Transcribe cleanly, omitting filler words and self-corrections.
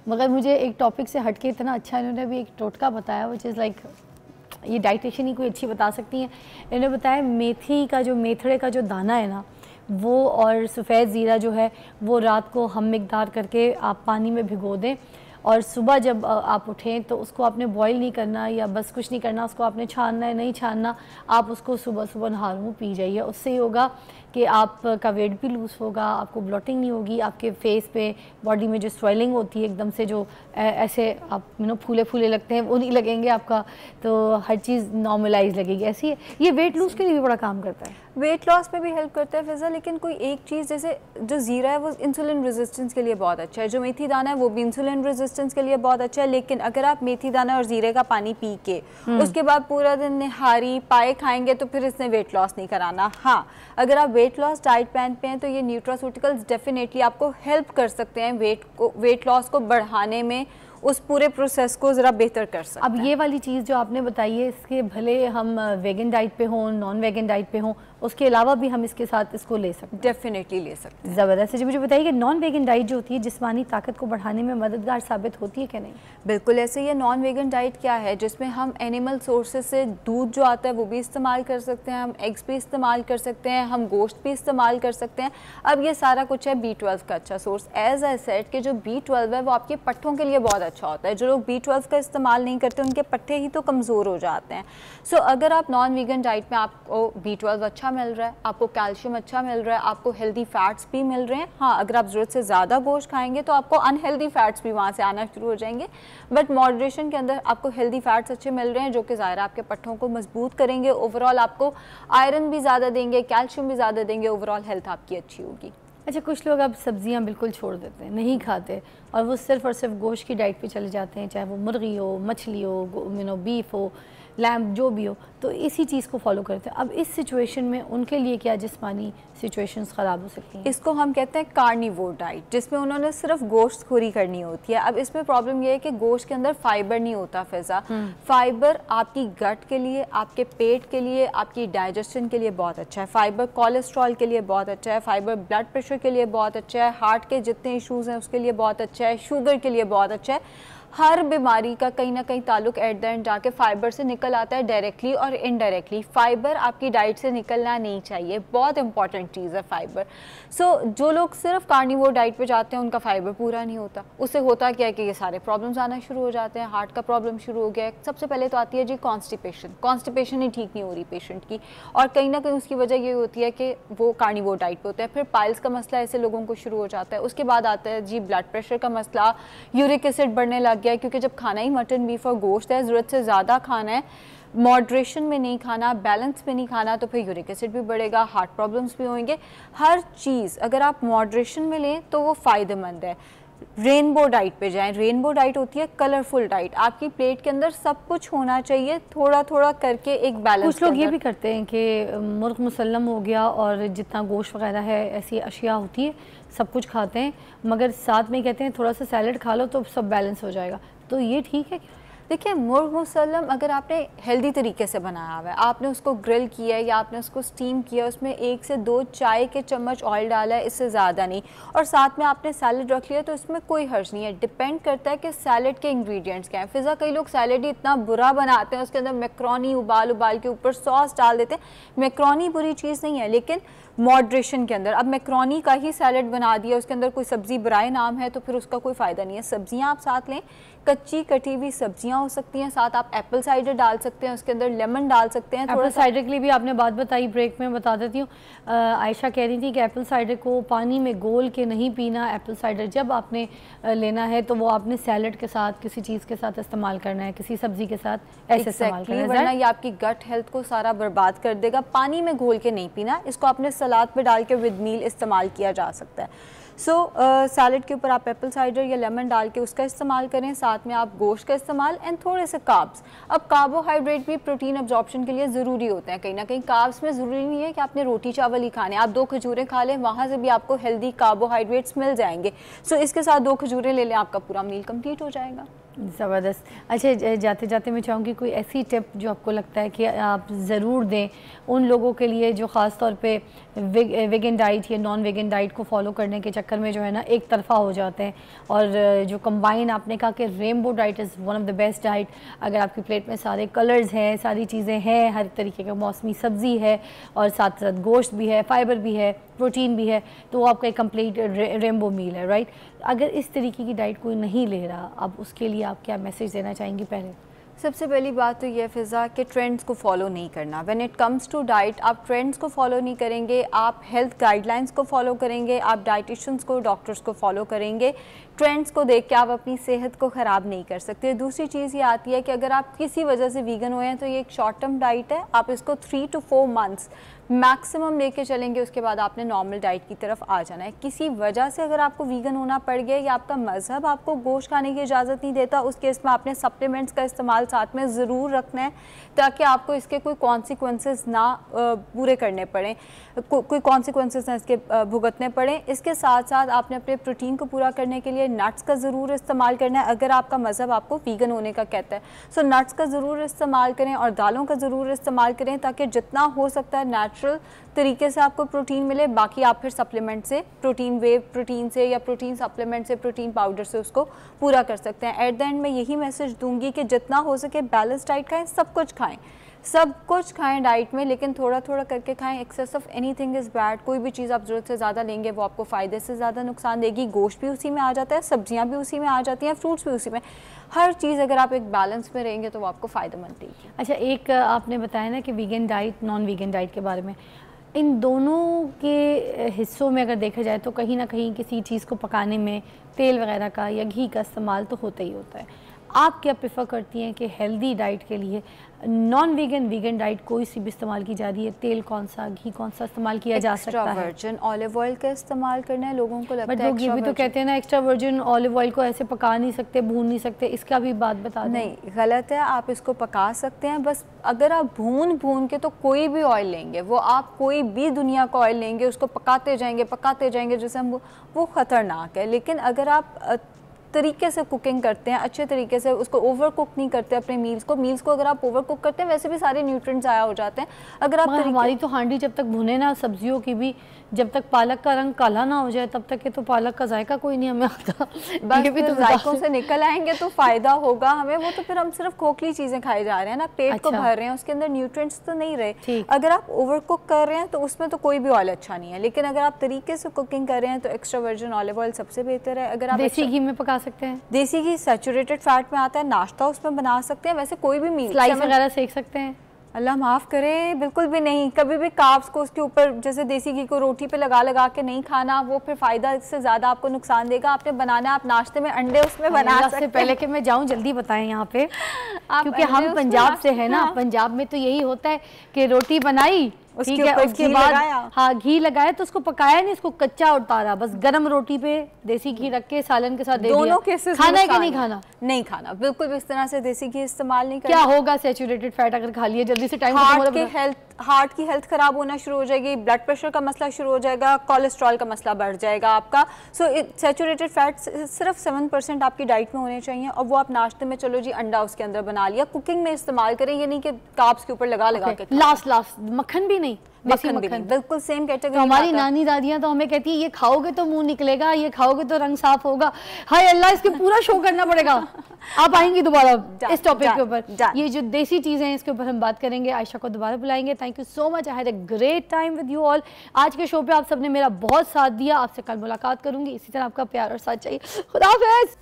मगर मुझे एक टॉपिक से हटके इतना अच्छा इन्होंने भी एक टोटका बताया, विच इज़ लाइक ये डाइटिशियन ही कोई अच्छी बता सकती हैं। इन्होंने बताया मेथी का जो मेथड़े का जो दाना है ना, वो और सफ़ेद ज़ीरा जो है वो रात को हम मिकदार करके आप पानी में भिगो दें, और सुबह जब आप उठें तो उसको आपने बॉईल नहीं करना या बस कुछ नहीं करना, उसको आपने छानना है, नहीं छानना, आप उसको सुबह सुबह नहार मुँह पी जाइए। उससे ये होगा कि आपका वेट भी लूज़ होगा, आपको ब्लोटिंग नहीं होगी, आपके फेस पे बॉडी में जो स्वेलिंग होती है एकदम से जो ऐसे आप फूले फूले लगते हैं वो नहीं लगेंगे आपका, तो हर चीज़ नॉर्मलाइज लगेगी। ऐसी है ये वेट लूज़ के लिए भी बड़ा काम करता है, वेट लॉस में भी हेल्प करता है फ़िज़ा। लेकिन कोई एक चीज़ जैसे जो ज़ीरा है वो इंसुलिन रेजिस्टेंस के लिए बहुत अच्छा है, जो मेथी दाना है वो भी इंसुलिन रेजिस्टेंस के लिए बहुत अच्छा है। लेकिन अगर आप मेथी दाना और ज़ीरे का पानी पी के उसके बाद पूरा दिन निहारी पाए खाएंगे तो फिर इसने वेट लॉस नहीं कराना। हाँ, अगर आप वेट लॉस डाइट प्लान पे हैं तो ये न्यूट्रास्यूटिकल्स डेफिनेटली आपको हेल्प कर सकते हैं वेट लॉस को बढ़ाने में, उस पूरे प्रोसेस को ज़रा बेहतर कर सकते हैं। अब ये वाली चीज़ जो आपने बताई है, इसके भले हम वेगन डाइट पे हों, नॉन वेगन डाइट पे हों, उसके अलावा भी हम इसके साथ इसको ले सकते हैं, डेफिनेटली ले सकते हैं। ज़बरदस्त। जी मुझे बताइए कि नॉन वेगन डाइट जो होती है जिस्मानी ताकत को बढ़ाने में मददगार साबित होती है कि नहीं? बिल्कुल ऐसे ही। नॉन वेगन डाइट क्या है, जिसमें हम एनिमल सोर्सेज से दूध जो आता है वो भी इस्तेमाल कर सकते हैं, हम एग्स भी इस्तेमाल कर सकते हैं, हम गोश्त भी इस्तेमाल कर सकते हैं। अब ये सारा कुछ है B12 का अच्छा सोर्स। एज आई सेड कि जो B12 है वो आपके पट्ठों के लिए बहुत अच्छा होता है। जो लोग B12 का इस्तेमाल नहीं करते उनके पट्ठे ही तो कमज़ोर हो जाते हैं। सो अगर आप नॉन वेगन डाइट में आपको B12 अच्छा मिल रहा है, आपको कैल्शियम अच्छा मिल रहा है, आपको हेल्दी फैट्स भी मिल रहे हैं। हाँ, अगर आप ज़रूरत से ज़्यादा गोश्त खाएंगे तो आपको अनहेल्दी फैट्स भी वहाँ से आना शुरू हो जाएंगे, बट मॉडरेशन के अंदर आपको हेल्दी फैट्स अच्छे मिल रहे हैं जो कि ज़ाहिर आपके पट्ठों को मजबूत करेंगे, ओवरऑल आपको आयरन भी ज़्यादा देंगे, कैल्शियम भी ज़्यादा देंगे, ओवरऑल हेल्थ आपकी अच्छी होगी। अच्छा, कुछ लोग अब सब्जियां बिल्कुल छोड़ देते हैं, नहीं खाते, और वो सिर्फ़ और सिर्फ गोश्त की डाइट पे चले जाते हैं, चाहे वो मुर्गी हो, मछली हो, बीफ हो, लैम्प जो भी हो, तो इसी चीज़ को फॉलो करते हैं। अब इस सिचुएशन में उनके लिए क्या जिस्मानी सिचुएशंस ख़राब हो सकती हैं? इसको हम कहते हैं कार्निवोर डाइट, जिसमें उन्होंने सिर्फ गोश्त खोरी करनी होती है। अब इसमें प्रॉब्लम यह है कि गोश्त के अंदर फाइबर नहीं होता फ़िज़ा। फाइबर आपकी गट के लिए, आपके पेट के लिए, आपकी डाइजेशन के लिए बहुत अच्छा है। फाइबर कोलेस्ट्रॉल के लिए बहुत अच्छा है, फाइबर ब्लड प्रेशर के लिए बहुत अच्छा है, हार्ट के जितने इश्यूज़ हैं उसके लिए बहुत अच्छा है, शुगर के लिए बहुत अच्छा है। हर बीमारी का कहीं ना कहीं ताल्लुक एट द एंड जाके फाइबर से निकल आता है, डायरेक्टली और इनडायरेक्टली। फाइबर आपकी डाइट से निकलना नहीं चाहिए, बहुत इंपॉर्टेंट चीज़ है फाइबर। जो लोग सिर्फ कार्निवोर डाइट पे जाते हैं उनका फाइबर पूरा नहीं होता। उससे होता क्या है कि ये सारे प्रॉब्लम्स आना शुरू हो जाते हैं। हार्ट का प्रॉब्लम शुरू हो गया है। सबसे पहले तो आती है जी कॉन्स्टिपेशन ही ठीक नहीं हो रही पेशेंट की, और कहीं ना कहीं उसकी वजह ये होती है कि वो कार्निवोर डाइट पे होता है। फिर पाइल्स का मसला ऐसे लोगों को शुरू हो जाता है। उसके बाद आता है जी ब्लड प्रेशर का मसला, यूरिक एसिड बढ़ने लग गया, क्योंकि जब खाना ही मटन, बीफ और गोश्त है, ज़रूरत से ज़्यादा खाना है, मॉडरेशन में नहीं खाना, बैलेंस में नहीं खाना, तो फिर यूरिक एसिड भी बढ़ेगा, हार्ट प्रॉब्लम्स भी होंगे। हर चीज़ अगर आप मॉडरेशन में लें तो वो फ़ायदेमंद है। रेनबो डाइट पे जाएं। रेनबो डाइट होती है कलरफुल डाइट। आपकी प्लेट के अंदर सब कुछ होना चाहिए, थोड़ा थोड़ा करके एक बैलेंस। कुछ लोग ये भी करते हैं कि मुर्ग मुसल्लम हो गया और जितना गोश्त वगैरह है, ऐसी अशिया होती है, सब कुछ खाते हैं, मगर साथ में कहते हैं थोड़ा सा सैलड खा लो तो सब बैलेंस हो जाएगा। तो ये ठीक है? देखिए, मुर्ग मुसल्लम अगर आपने हेल्दी तरीके से बनाया हुआ है, आपने उसको ग्रिल किया है या आपने उसको स्टीम किया, उसमें 1 से 2 चाय के चम्मच ऑयल डाला है, इससे ज़्यादा नहीं, और साथ में आपने सैलड रख लिया, तो इसमें कोई हर्ज नहीं है। डिपेंड करता है कि सैलड के इंग्रेडिएंट्स क्या हैं। फ़िज़ा कई लोग सैलड ही इतना बुरा बनाते हैं, उसके अंदर मैक्रोनी उबाल के ऊपर सॉस डाल देते हैं। मैक्रोनी बुरी चीज़ नहीं है, लेकिन मॉडरेशन के अंदर। अब मैक्रोनी का ही सैलड बना दिया, उसके अंदर कोई सब्ज़ी बराए नाम है, तो फिर उसका कोई फ़ायदा नहीं है। सब्जियां आप साथ लें, कच्ची कटी हुई सब्जियां हो सकती हैं, साथ आप एप्पल साइडर डाल सकते हैं, उसके अंदर लेमन डाल सकते हैं। एप्पल साइडर के लिए भी आपने बात बताई, ब्रेक में बता देती हूँ। आयशा कह रही थी कि एप्पल साइडर को पानी में घोल के नहीं पीना। एप्पल साइडर जब आपने लेना है तो वो आपने सैलड के साथ, किसी चीज़ के साथ इस्तेमाल करना है, किसी सब्जी के साथ ऐसे इस्तेमाल करना है, वरना ये आपकी गट हेल्थ को सारा बर्बाद कर देगा। पानी में घोल के नहीं पीना, इसको आपने सलाद पे डाल के विद मील इस्तेमाल किया जा सकता है। सैलड के ऊपर आप एप्पल साइडर या लेमन डाल के उसका इस्तेमाल करें, साथ में आप गोश्त का इस्तेमाल एंड थोड़े से कार्ब्स। अब कार्बोहाइड्रेट भी प्रोटीन एब्जॉर्प्शन के लिए ज़रूरी होते हैं। कहीं ना कहीं कार्ब्स में ज़रूरी नहीं है कि आपने रोटी चावल ही खाने, आप 2 खजूरें खा लें, वहाँ से भी आपको हेल्दी कार्बोहाइड्रेट्स मिल जाएंगे। इसके साथ 2 खजूरें ले लें, आपका पूरा मील कंप्लीट हो जाएगा। ज़बरदस्त। अच्छा, जाते जाते मैं चाहूँगी कोई ऐसी टिप जो आपको लगता है कि आप ज़रूर दें उन लोगों के लिए जो ख़ास तौर पे वेगन डाइट या नॉन वेगन डाइट को फॉलो करने के चक्कर में जो है ना एक तरफ़ा हो जाते हैं, और जो कंबाइन आपने कहा कि rainbow diet is one of the best diet. अगर आपकी प्लेट में सारे कलर्स हैं, सारी चीज़ें हैं, हर तरीके का मौसमी सब्ज़ी है और साथ साथ गोश्त भी है, फाइबर भी है, प्रोटीन भी है, तो वो आपका एक कंप्लीट रेनबो मील है, राइट। अगर इस तरीके की डाइट कोई नहीं ले रहा, अब उसके लिए आप क्या मैसेज देना चाहेंगी? पहले सबसे पहली बात तो ये फ़िज़ा कि ट्रेंड्स को फॉलो नहीं करना। When it comes to diet, आप ट्रेंड्स को फॉलो नहीं करेंगे, आप हेल्थ गाइडलाइंस को फॉलो करेंगे, आप डाइटिशियंस को, डॉक्टर्स को फॉलो करेंगे, ट्रेंड्स को देख के आप अपनी सेहत को ख़राब नहीं कर सकते। दूसरी चीज़ ये आती है कि अगर आप किसी वजह से वीगन हुए हैं तो ये एक शॉर्ट टर्म डाइट है, आप इसको 3 to 4 मंथ्स मैक्सिमम लेके चलेंगे, उसके बाद आपने नॉर्मल डाइट की तरफ आ जाना है। किसी वजह से अगर आपको वीगन होना पड़ गया या आपका मज़हब आपको गोश्त खाने की इजाज़त नहीं देता, उस केस में आपने सप्लीमेंट्स का इस्तेमाल साथ में ज़रूर रखना है ताकि आपको इसके कोई कॉन्सिक्वेंसेस ना पूरे करने पड़ें, कोई कॉन्सिक्वेंसेस ना इसके भुगतने पड़ें। इसके साथ साथ आपने अपने प्रोटीन को पूरा करने के लिए नट्स का ज़रूर इस्तेमाल करना है अगर आपका मज़हब आपको वीगन होने का कहता है। सो नट्स का ज़रूर इस्तेमाल करें और दालों का ज़रूर इस्तेमाल करें ताकि जितना हो सकता है नेचुरल तरीके से आपको प्रोटीन मिले। बाकी आप फिर सप्लीमेंट से, प्रोटीन वेव प्रोटीन से या प्रोटीन सप्लीमेंट से, प्रोटीन पाउडर से उसको पूरा कर सकते हैं। एट द एंड मैं यही मैसेज दूंगी कि जितना हो सके बैलेंस डाइट खाएं, सब कुछ खाएं, सब कुछ खाएं डाइट में, लेकिन थोड़ा थोड़ा करके खाएं। Excess of anything is bad. कोई भी चीज़ आप ज़रूरत से ज़्यादा लेंगे वो आपको फ़ायदे से ज़्यादा नुकसान देगी। गोश्त भी उसी में आ जाता है, सब्जियां भी उसी में आ जाती हैं, फ्रूट्स भी उसी में। हर चीज़ अगर आप एक बैलेंस में रहेंगे तो वो आपको फ़ायदेमंद देगी। अच्छा, एक आपने बताया ना कि vegan diet, non vegan diet के बारे में, इन दोनों के हिस्सों में अगर देखा जाए तो कहीं ना कहीं किसी चीज़ को पकाने में तेल वगैरह का या घी का इस्तेमाल तो होता ही होता है। आप क्या प्रेफर करती हैं कि हेल्दी डाइट के लिए नॉन वीगन, वीगन डाइट कोई सी भी इस्तेमाल की जा रही है, तेल कौन सा, घी कौन सा इस्तेमाल किया जा सकता है? वर्जिन ऑलिव ऑयल का इस्तेमाल करना है, लोगों को लगता है। बट लोग ये भी तो कहते हैं ना एक्स्ट्रा वर्जिन ऑलिव ऑयल को ऐसे पका नहीं सकते, भून नहीं सकते, इसका भी बात बता दें। नहीं, गलत है, आप इसको पका सकते हैं। बस अगर आप भून के तो कोई भी ऑयल लेंगे, वो आप कोई भी दुनिया का ऑयल लेंगे, उसको पकाते जाएंगे जैसे हम, वो ख़तरनाक है। लेकिन अगर आप तरीके से कुकिंग करते हैं, अच्छे तरीके से उसको ओवर कुक नहीं करते अपने मील्स को अगर आप ओवर कुक करते हैं वैसे भी सारे न्यूट्रिएंट्स आया हो जाते हैं। अगर आप हमारी तो हांडी जब तक भुने ना सब्जियों की भी, जब तक पालक का रंग काला ना हो जाए तब तक के तो पालक का जायका कोई नहीं हमें आता। बस भी तो जायकों से निकल आएंगे तो फायदा होगा हमें। वो तो फिर हम सिर्फ खोखली चीजें खाए जा रहे हैं ना, पेट को भर रहे हैं, उसके अंदर न्यूट्रिएंट्स तो नहीं रहे। अगर आप ओवर कुक कर रहे हैं तो उसमें तो कोई भी ऑयल अच्छा नहीं है। लेकिन अगर आप तरीके से कुकिंग कर रहे हैं तो एक्स्ट्रा वर्जिन ऑलिव ऑयल सबसे बेहतर है। अगर आप देसी घी में पका सकते हैं, देसी घी सैचुरेटेड फैट में आता है, नाश्ता उसमें बना सकते हैं। वैसे कोई भी मील स्लाइस वगैरह सेक सकते हैं? अल्लाह माफ़ करे, बिल्कुल भी नहीं। कभी भी कार्ब्स को उसके ऊपर जैसे देसी घी को रोटी पे लगा के नहीं खाना, वो फिर फ़ायदा इससे ज़्यादा आपको नुकसान देगा। आपने बनाना है, आप नाश्ते में अंडे उसमें बना सकते हैं। पहले कि मैं जाऊं जल्दी बताएं यहाँ पे, क्योंकि हम पंजाब से है ना, पंजाब में तो यही होता है कि रोटी बनाई, ठीक है, उसके बाद हाँ घी लगाया तो उसको पकाया नहीं, उसको कच्चा उतारा, बस गरम रोटी पे देसी घी रख के सालन के साथ दे दिया। दोनों केसेस खाना है कि नहीं खाना? नहीं खाना, बिल्कुल भी इस तरह से देसी घी इस्तेमाल नहीं करना। क्या होगा सैचुरेटेड फैट अगर खा लिया जल्दी से? टाइम हार्ट की हेल्थ खराब होना शुरू हो जाएगी, ब्लड प्रेशर का मसला शुरू हो जाएगा, कोलेस्ट्रॉल का मसला बढ़ जाएगा आपका। सो सैचुरेटेड फैट सिर्फ 7% आपकी डाइट में होने चाहिए, और वो आप नाश्ते में चलो जी अंडा उसके अंदर बना लिया, कुकिंग में इस्तेमाल करें, ये नहीं कि कार्ब्स के ऊपर लगा के। लास्ट मक्खन भी नहीं, मक्खन बिल्कुल सेम कैटेगरी। तो हमारी नानी दादियां तो हमें कहती है ये खाओगे तो मुंह निकलेगा, ये खाओगे तो रंग साफ होगा। हाय अल्लाह, इसके पूरा शो करना पड़ेगा। आप आएंगी दोबारा इस टॉपिक के ऊपर, ये जो देसी चीजें हैं इसके ऊपर हम बात करेंगे। आयशा को दोबारा बुलाएंगे। Thank you so much, I had a great time with you all. आज के शो पे आप सबने मेरा बहुत साथ दिया। आपसे कल मुलाकात करूंगी, इसी तरह आपका प्यार और साथ चाहिए। खुदा हाफिज़।